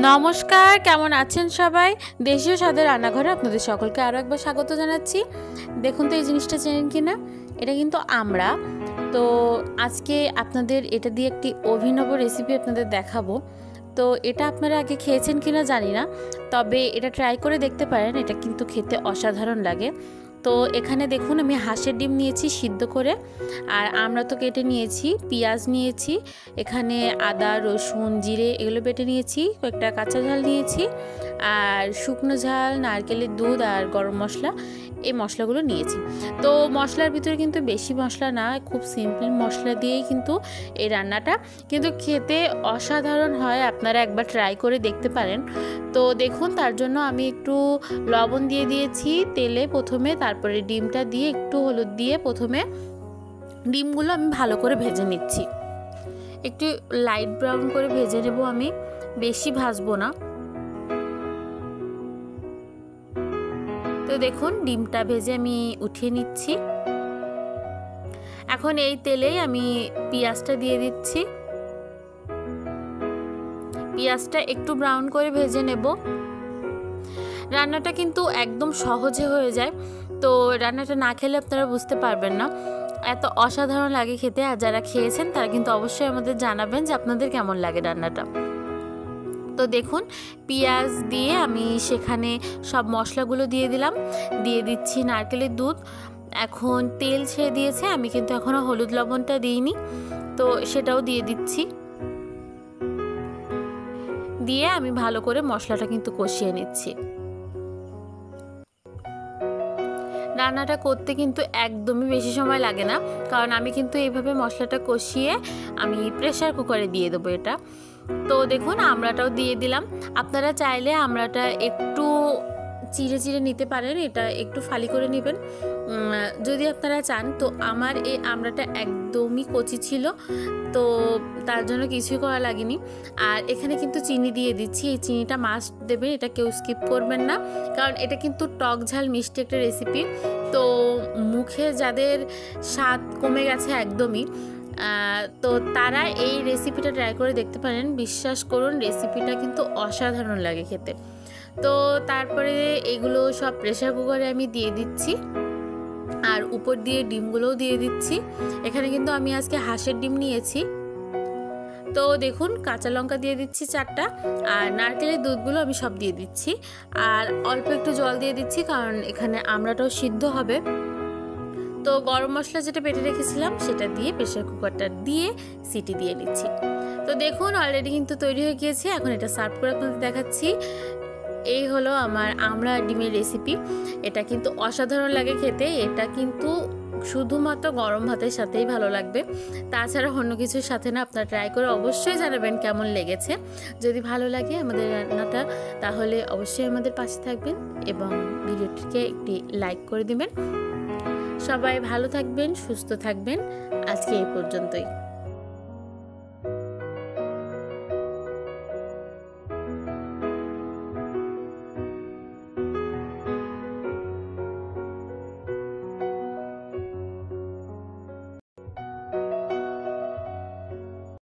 নমস্কার, কেমন আছেন সবাই? দেশীয় স্বাদের রান্নাঘরে আপনাদের সকলকে আরও একবার স্বাগত জানাচ্ছি। দেখুন তো এই জিনিসটা চেনেন কি না? এটা কিন্তু আমড়া। তো আজকে আপনাদের এটা দিয়ে একটি অভিনব রেসিপি আপনাদের দেখাবো। তো এটা আপনারা আগে খেয়েছেন কি না জানি না, তবে এটা ট্রাই করে দেখতে পারেন। এটা কিন্তু খেতে অসাধারণ লাগে। তো এখানে দেখুন আমি হাঁসের ডিম নিয়েছি সিদ্ধ করে, আর আমরা তো কেটে নিয়েছি, পেঁয়াজ নিয়েছি, এখানে আদা রসুন জিরে এগুলো বেটে নিয়েছি, কয়েকটা কাঁচা ঝাল নিয়েছি, আর শুকনো ঝাল, নারকেলের দুধ আর গরম মশলা, এই মশলাগুলো নিয়েছি। তো মশলার ভিতরে কিন্তু বেশি মশলা না, খুব সিম্পল মশলা দিয়েই কিন্তু এই রান্নাটা কিন্তু খেতে অসাধারণ হয়। আপনারা একবার ট্রাই করে দেখতে পারেন। তো দেখুন তার জন্য আমি একটু লবণ দিয়ে দিয়েছি তেলে প্রথমে, তারপরে ডিমটা দিয়ে একটু হলুদ দিয়ে প্রথমে ডিমগুলো আমি ভালো করে ভেজে নিচ্ছি। একটু লাইট ব্রাউন করে ভেজে নেব আমি, বেশি ভাজবো না। তো দেখুন ডিমটা ভেজে আমি উঠিয়ে নিচ্ছি। এখন এই তেলেই আমি পেঁয়াজটা দিয়ে দিচ্ছি। পেঁয়াজটা একটু ব্রাউন করে ভেজে নেব। রান্নাটা কিন্তু একদম সহজে হয়ে যায়। তো রান্নাটা না খেলে আপনারা বুঝতে পারবেন না, এত অসাধারণ লাগে খেতে। আর যারা খেয়েছেন তারা কিন্তু অবশ্যই আমাদের জানাবেন যে আপনাদের কেমন লাগে রান্নাটা। তো দেখুন পেঁয়াজ দিয়ে আমি সেখানে সব মশলাগুলো দিয়ে দিলাম, দিয়ে দিচ্ছি নারকেলের দুধ। এখন তেল ছেড়ে দিয়েছে, আমি কিন্তু এখনও হলুদ লবণটা দিইনি, তো সেটাও দিয়ে দিচ্ছি। দিয়ে আমি ভালো করে মশলাটা কিন্তু কষিয়ে নিচ্ছি। রান্নাটা করতে কিন্তু একদমই বেশি সময় লাগে না, কারণ আমি কিন্তু এইভাবে মশলাটা কষিয়ে আমি প্রেসার কুকারে দিয়ে দেবো এটা। তো দেখুন আমড়াটাও দিয়ে দিলাম। আপনারা চাইলে আমড়াটা একটু চিড়ে চিড়ে নিতে পারেন, এটা একটু ফালি করে নেবেন যদি আপনারা চান। তো আমার এই আমড়াটা একদমই কচি ছিল, তো তার জন্য কিছুই করা লাগেনি। আর এখানে কিন্তু চিনি দিয়ে দিচ্ছি, এই চিনিটা মাস্ট দেবেন, এটা কেউ স্কিপ করবেন না, কারণ এটা কিন্তু টক ঝাল মিষ্টি একটা রেসিপি। তো মুখে যাদের স্বাদ কমে গেছে একদমই, তো তারা এই রেসিপিটা ট্রাই করে দেখতে পারেন। বিশ্বাস করুন রেসিপিটা কিন্তু অসাধারণ লাগে খেতে। তো তারপরে এগুলো সব প্রেসার কুকারে আমি দিয়ে দিচ্ছি, আর উপর দিয়ে ডিমগুলোও দিয়ে দিচ্ছি। এখানে কিন্তু আমি আজকে হাঁসের ডিম নিয়েছি। তো দেখুন কাঁচা লঙ্কা দিয়ে দিচ্ছি 4টা, আর নারকেলের দুধগুলো আমি সব দিয়ে দিচ্ছি, আর অল্প একটু জল দিয়ে দিচ্ছি, কারণ এখানে আমড়াটাও সিদ্ধ হবে। তো গরম মশলা যেটা বেটে রেখেছিলাম সেটা দিয়ে প্রেসার কুকারটা দিয়ে সিটি দিয়ে নিচ্ছি। তো দেখুন অলরেডি কিন্তু তৈরি হয়ে গিয়েছে। এখন এটা সার্ভ করে আপনাদের দেখাচ্ছি। এই হলো আমার আমড়া ডিমের রেসিপি। এটা কিন্তু অসাধারণ লাগে খেতে। এটা কিন্তু শুধুমাত্র গরম ভাতের সাথেই ভালো লাগবে, তাছাড়া অন্য কিছুর সাথে না। আপনারা ট্রাই করে অবশ্যই জানাবেন কেমন লেগেছে। যদি ভালো লাগে আমাদের রান্নাটা, তাহলে অবশ্যই আমাদের পাশে থাকবেন এবং ভিডিওটিকে একটি লাইক করে দিবেন। সবাই ভালো থাকবেন, সুস্থ থাকবেন। আজকে এই পর্যন্তই।